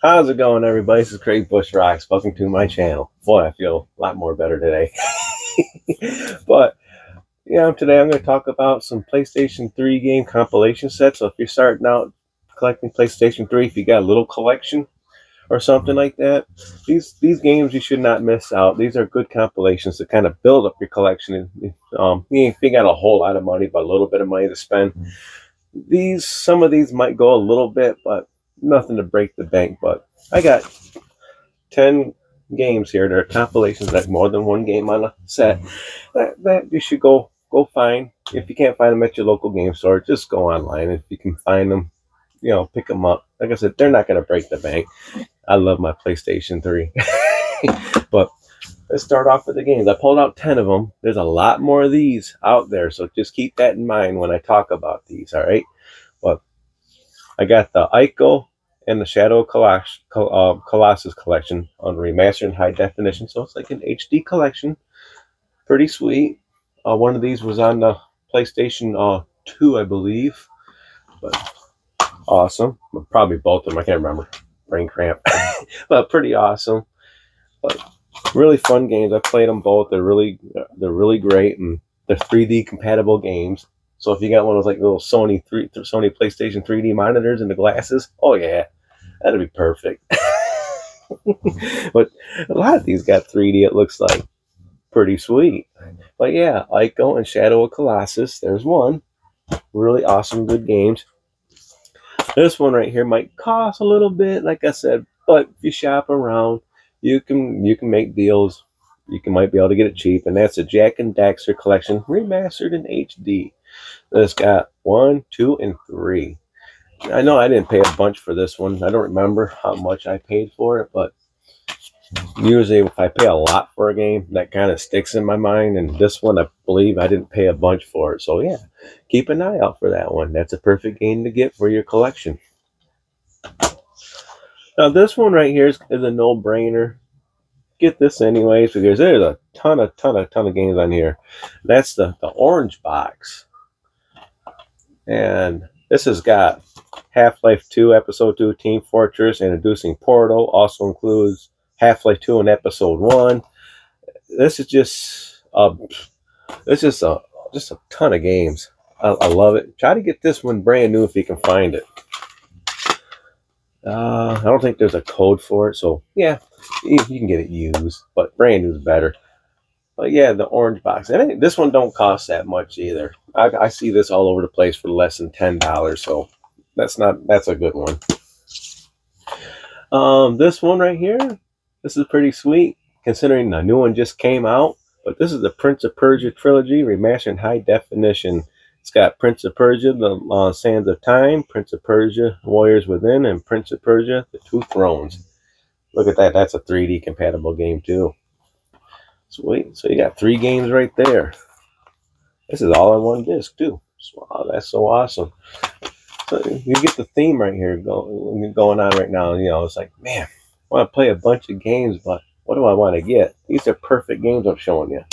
How's it going, everybody? This is Craig Bushrocks. Welcome to my channel. Boy, I feel a lot more better today. But yeah, today I'm going to talk about some PlayStation 3 game compilation sets. So if you're starting out collecting PlayStation 3, if you got a little collection or something like that, these games you should not miss out. These are good compilations to kind of build up your collection. If you got a whole lot of money, but a little bit of money to spend, some of these might go a little bit, but nothing to break the bank. But I got 10 games here. There are compilations like more than one game on a set that you should go find. If you can't find them at your local game store, just go online. If you can find them, pick them up. Like I said, they're not going to break the bank. I love my PlayStation 3. But let's start off with the games. I pulled out 10 of them. There's a lot more of these out there, so just keep that in mind when I talk about these, all right? But I got the Ico and the Shadow Colossus collection on remastered in high definition, so it's like an HD collection. Pretty sweet. One of these was on the PlayStation 2, I believe, but awesome. Probably both of them. I can't remember. Brain cramp. But pretty awesome. But really fun games. I played them both. They're really great, and they're 3D compatible games. So if you got one of those like little Sony PlayStation 3D monitors and the glasses, oh yeah, that'd be perfect. But a lot of these got 3D. It looks like pretty sweet. But yeah, Ico and Shadow of Colossus. There's one. Really awesome, good games. This one right here might cost a little bit, like I said, but if you shop around, you can make deals. Might be able to get it cheap, and that's a Jak and Daxter collection remastered in HD. It's got 1, 2, and 3. I know I didn't pay a bunch for this one. I don't remember how much I paid for it, but usually if I pay a lot for a game, that kind of sticks in my mind. And this one, I believe I didn't pay a bunch for it. So yeah, keep an eye out for that one. That's a perfect game to get for your collection. Now this one right here is a no-brainer. Get this anyways, because there's a ton of games on here. That's the orange box. And this has got Half-Life 2 Episode 2 Team Fortress, Introducing Portal. Also includes Half-Life 2 and Episode 1. This is just a ton of games. I love it. Try to get this one brand new if you can find it. I don't think there's a code for it, so yeah, you can get it used, but brand new is better. But yeah, the orange box. And this one don't cost that much either. I see this all over the place for less than $10, so that's a good one. This one right here, this is pretty sweet, considering the new one just came out. But this is the Prince of Persia Trilogy remastered in high definition. It's got Prince of Persia, the Sands of Time, Prince of Persia, Warriors Within, and Prince of Persia, The Two Thrones. Look at that. That's a 3D compatible game too. Sweet. So you got 3 games right there. This is all on one disc too. Wow, that's so awesome. So you get the theme right here going on right now. It's like, man, I want to play a bunch of games, but what do I want to get? These are perfect games I'm showing you.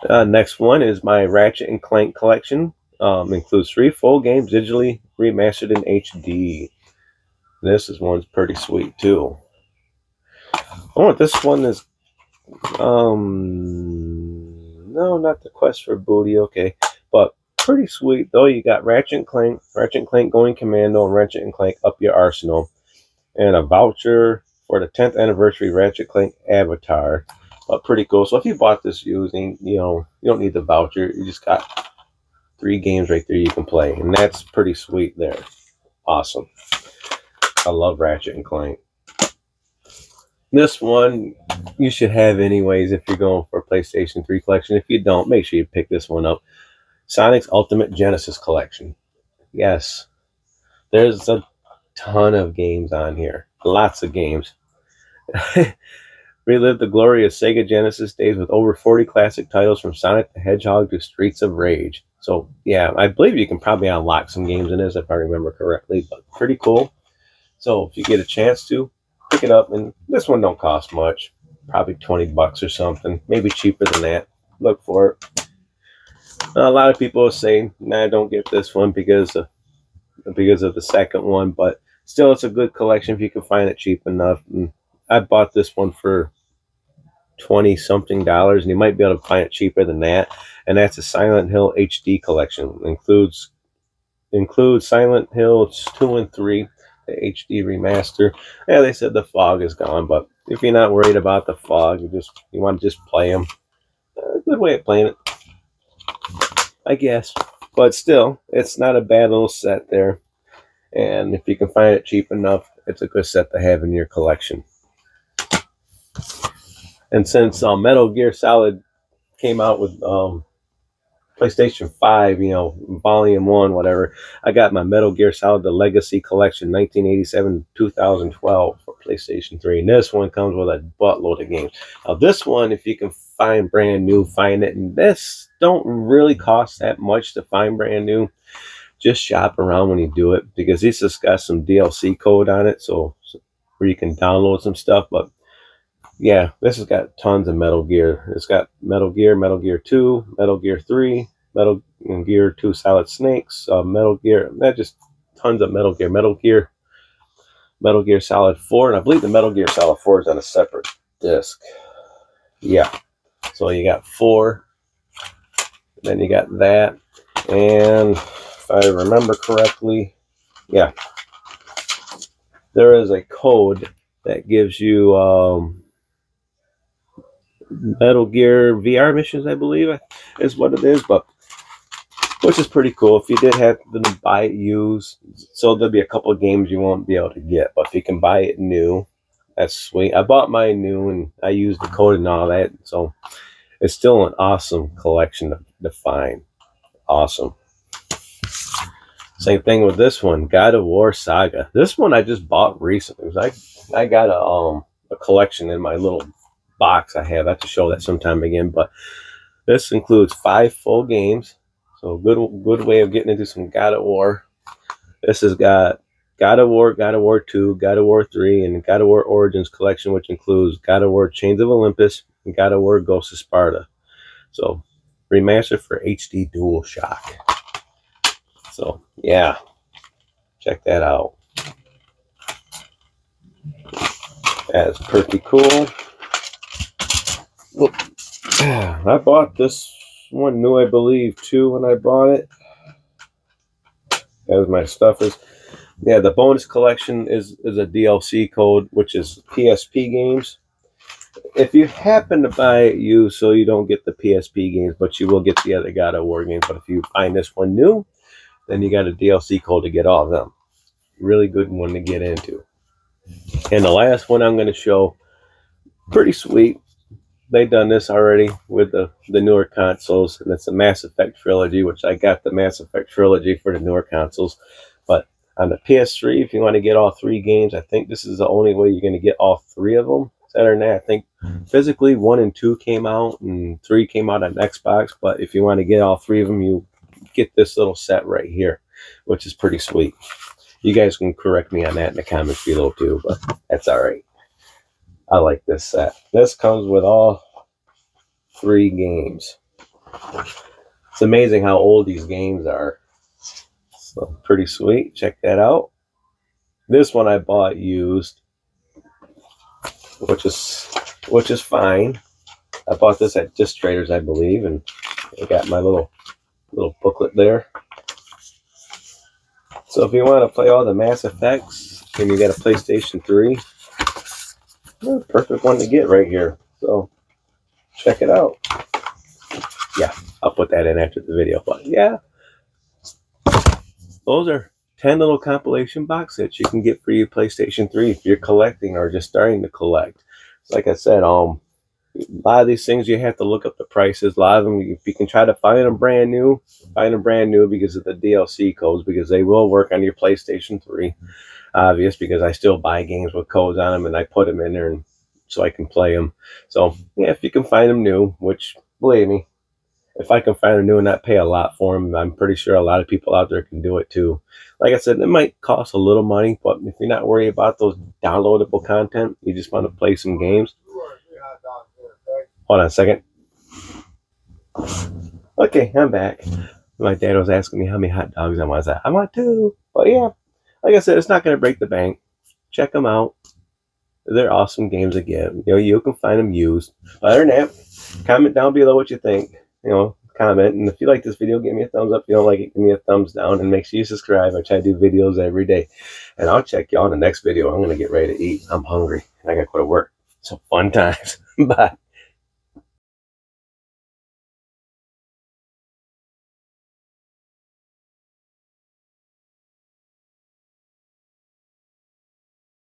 Next one is my Ratchet and Clank collection. Includes 3 full games digitally remastered in HD. One's pretty sweet too. This one is no, not the Quest for Booty. Okay, but pretty sweet though. You got Ratchet and Clank Going Commando, and Ratchet and Clank Up Your Arsenal, and a voucher for the 10th anniversary Ratchet Clank Avatar. Pretty cool. So if you bought this using, you don't need the voucher. You just got 3 games right there you can play, and that's pretty sweet there. Awesome. I love Ratchet and Clank. This one you should have anyways if you're going for a PlayStation 3 collection. If you don't, make sure you pick this one up. Sonic's Ultimate Genesis Collection. Yes, there's a ton of games on here. Lots of games. Relive the glorious Sega Genesis days with over 40 classic titles from Sonic the Hedgehog to Streets of Rage. So yeah, I believe you can probably unlock some games in this if I remember correctly, but pretty cool. So if you get a chance to, pick it up. And this one don't cost much, probably 20 bucks or something, maybe cheaper than that. Look for it. A lot of people are saying, nah, don't get this one because of the second one, but Still, it's a good collection if you can find it cheap enough. And I bought this one for $20-something, and you might be able to find it cheaper than that. And that's a Silent Hill HD collection. Includes Silent Hill 2 and 3, the HD remaster. Yeah, they said the fog is gone, but if you're not worried about the fog, you want to just play them. A good way of playing it, I guess. But still, it's not a bad little set there. And if you can find it cheap enough, it's a good set to have in your collection. And since Metal Gear Solid came out with PlayStation 5, you know, Volume 1, whatever, I got my Metal Gear Solid The Legacy Collection 1987-2012 for PlayStation 3. And this one comes with a buttload of games. Now, this one, if you can find brand new, find it. And this don't really cost that much to find brand new. Just shop around when you do it, because this has got some DLC code on it, so where you can download some stuff. But yeah, this has got tons of Metal Gear. It's got Metal Gear 2, Metal Gear 3, Metal Gear 2 Solid Snakes, Metal Gear, just tons of Metal Gear Solid 4, and I believe the Metal Gear Solid 4 is on a separate disc. Yeah, so you got 4, then you got that, and if I remember correctly, yeah, there is a code that gives you Metal Gear VR missions, I believe, is what it is, but which is pretty cool. If you did have to buy it used, so there'll be a couple of games you won't be able to get, but if you can buy it new, that's sweet. I bought mine new, and I used the code and all that, so it's still an awesome collection to find. Awesome. Same thing with this one, God of War Saga. This one I just bought recently. I got a collection in my little box I have. I have to show that sometime again, but this includes 5 full games, so good way of getting into some God of War. This has got God of War 2, God of War 3, and God of War Origins collection, which includes God of War Chains of Olympus and God of War Ghost of Sparta. So remastered for HD DualShock. So yeah, check that out. That's pretty cool. Whoop. I bought this one new, I believe, too, when I bought it. As my stuff is. Yeah, the bonus collection is a DLC code, which is PSP games. If you happen to buy it used, so you don't get the PSP games, but you will get the other God of War games. But if you find this one new, then you got a DLC code to get all of them. Really good one to get into. And the last one I'm going to show, pretty sweet. They've done this already with the newer consoles, and it's a Mass Effect Trilogy, which I got the Mass Effect Trilogy for the newer consoles. But on the PS3, if you want to get all 3 games, I think this is the only way you're going to get all 3 of them. Other than that, I think physically 1 and 2 came out, and 3 came out on Xbox. But if you want to get all 3 of them, you get this little set right here, which is pretty sweet. You guys can correct me on that in the comments below too, but that's all right. I like this set. This comes with all 3 games. It's amazing how old these games are. So pretty sweet. Check that out. This one I bought used, which is fine. I bought this at Disc Traders, I believe, and I got my little booklet there. So if you want to play all the Mass Effects and you got a PlayStation 3, perfect one to get right here. So check it out. Yeah, I'll put that in after the video. But yeah, those are 10 little compilation box sets you can get for your PlayStation 3 if you're collecting or just starting to collect. Like I said, a lot of these things you have to look up the prices. A lot of them, if you can try to find them brand new because of the DLC codes, because they will work on your PlayStation 3. Obvious, because I still buy games with codes on them and I put them in there so I can play them. So yeah, if you can find them new, which believe me, if I can find them new and not pay a lot for them, I'm pretty sure a lot of people out there can do it too. Like I said, it might cost a little money, but if you're not worried about those downloadable content, you just want to play some games. Hold on a second. Okay, I'm back. My dad was asking me how many hot dogs I want. I want 2. But yeah, like I said, it's not going to break the bank. Check them out. They're awesome games again. You know, you can find them used. Other than that, comment down below what you think. You know, comment. And if you like this video, give me a thumbs up. If you don't like it, give me a thumbs down. And make sure you subscribe. I try to do videos every day. And I'll check y'all in the next video. I'm going to get ready to eat. I'm hungry. And I got to go to work. So fun times. Bye.